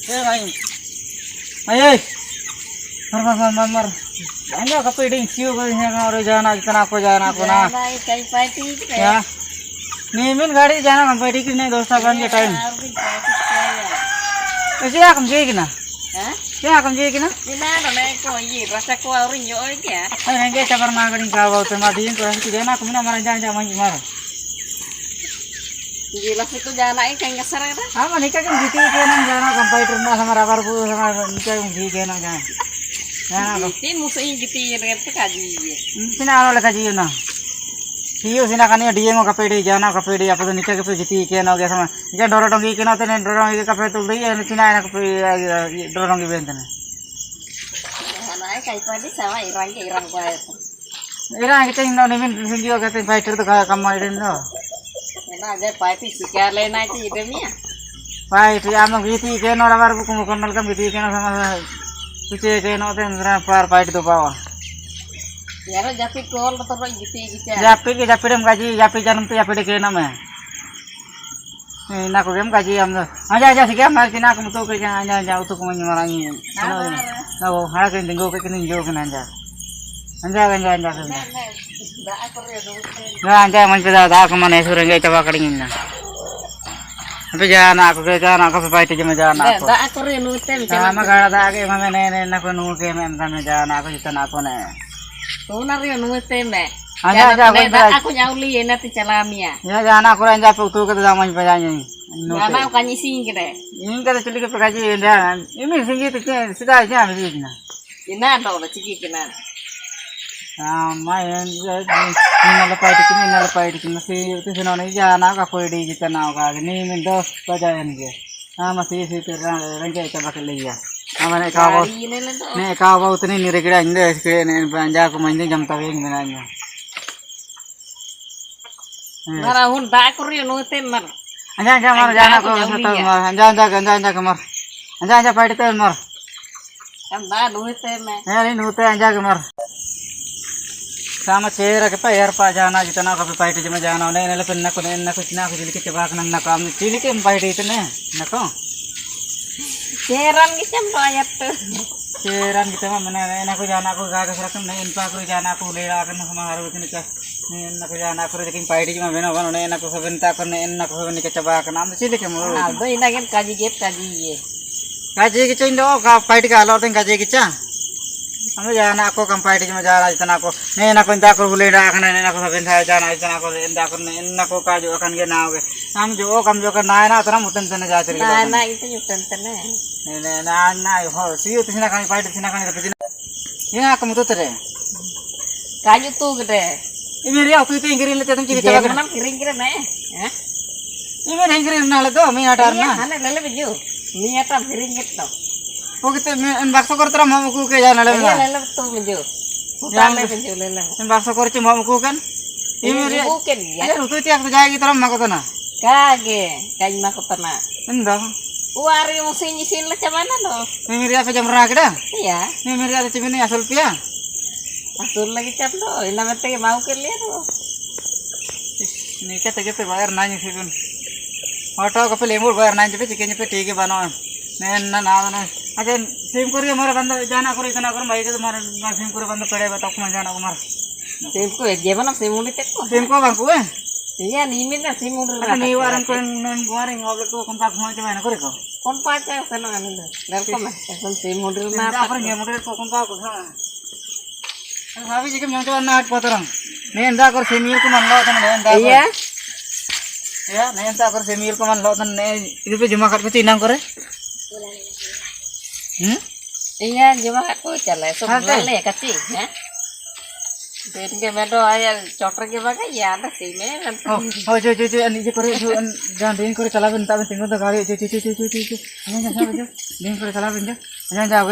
भाई भाई मर अंजा कपड़े सियो और जाना जितना को जाना को ना कहीं पार्टी क्या नीमिन गाड़ी जाना हम पार्टी की नहीं दोस्ता बन के टाइम ऐसे या कम जाएगी ना क्या कम जाएगी ना को ये रसा को और यो क्या अरे ये चबर मांगनी का वो तो मादिन को रही देना कम ना मारा जान मही मार ये लफ्ज़ तो जाना है कहीं का सर है हां मनिका के जीती के ना जाना कंप्यूटर ना हमारा बार वो हमारा निका जी के ना जाना जीती मुझे जीती ये रहते काजी ये सिना आलो लगा जी ना सियो सिना कने डीएमओ कपेड़ी जाना कपेड़ी आप तो निका के जीती के ना गया sama जे डोरो डोंगी के ना ते डोरो के कपे तो दई है सिना ना डोरो डोंगी बेंतने ना कहीं पार्टी sama irang को है irang kita ino nimin video ke fighter to ka kamarin no ना जे पार्टी सिकार लेना है तो ये मिया fight ya am giti ke no rabar ku mukonal kam giti ke no sama suce ke no te par fight to pawa यार जापी toll तो रोज जीती गिचा जापी dem gaji japi janum tu japi de ke no me na ko gem gaji am aja sih gem mal tina ko to ke anja utu ko mani marani na wo hara ke dingo ke nin jo ke anja anja man da ko mane surenge coba kadingin na tapi jangan aku ke jangan aku fight je jangan aku da aku re nu tem sama gara da ke mame ne na ko nu ke men kan jangan aku jitan aku ne तो ना रे नु ते मैं anja aku nyauli ये ना ते चला मिया ya jangan aku anja utu ke zaman pajanya ना kan sing kere ini kada cili ke pekaji ya ini singi tu sudah aja begini na ina do la ciki kena main ini lepai di kini si itu senone jangan aku di jitan aku ini mendos pajayan ke masih si terangkai coba keliya amane kawo ne kawo utni niregira inde ke ne banja ko mande jam tawe nanya mara hun da ko ri no te mar anja mar jana ko anja kamar anja paite te mar kan da no te me ne no te anja kamar sama cera ke payar pa jana jitana ko paite jama jana ne ne pen na ko cina ko jili ke cebak nan na kam cili ke paite itne na ko ceran gicam ayat tuh ceran kita mah mana enak aku jangan aku gak keserakam nih infak aku jangan aku lera akan sama haru ini kah nih enak aku jangan aku rekin paidi cuma benar benar nih enak aku sebentar kan nih enak aku sebentar coba akan ambil sih kamu aldo ini kan kaji ye kaji kita indo paidi kalau tuh kaji kita ambil jangan aku kan paidi cuma jangan aja aku nih enak aku aku lera akan nih enak aku sebentar jangan aku enak aku kaji akan dia nawe हम जो कम जो कर ना तरह मुतन तने जा चली ना itu मुतन तने ना हो सियो तिना कानी पाइट तिना कानी रपजिना या कम तो तरे काजू तू गडे इमेरी आपु ते इंगिरी लेते तुम चिके चला ना किरिंग करे ने हैं इमेरी इंगिरी नाले तो मी हटार ना हाने लेले बिजू मी हटा किरिंग तो ओ किते इन बाक्सो कर तरह मम को के जा नाले लेले तो बिजू उताले बिजू लेले इन बाक्सो कर च मम को कन इमेरी bukan ya अरे रुतु तिया जाएगी तरह मको तो ना kage kaji mako tana इंदा wari mo sinyisin la camana lo इमेरी आप जम रहा केडा iya इमेरी आ चिबिनी असल पिया asul lagi cap lo ina mete mau ke lihat lo नी कहते कहते बाहर ना नहीं सिबन ऑटो को पे लेमोर बाहर ना जबे चिकन पे ठीक है बनो ने ना ना ना अच्छा सिम कर के मारे बंदा जाना करो इतना करो भाई के तुम्हारे सिम कर बंदा पड़े बताओ कौन जाना Kumar sim ko jeban sim muli tek ko SIM को बांकू है iya ni min sim muli अच्छा नी वारन को नन गोरे होबले को कम पाक हो जाए ना करे को kon paca sana anu lo dan ko mas kon sim muli ना na पर ये मोटर को कम पाक हो भाभी जी के मैं तो ना पतरंग ने इंदा कर सेमिल को मन लो तन ने इंदा iya या ने इंदा कर सेमिल को मन लो तन ने इधर पे जमा कर तीन करे iya jema ko chala so le kaci ya den ke medo aya chotter ke baga ya ada sih me हो जो ये करे जो जान दिन करे चला बिन तब सिंगो तो गाड़ी जो दिन करे चला बिन जा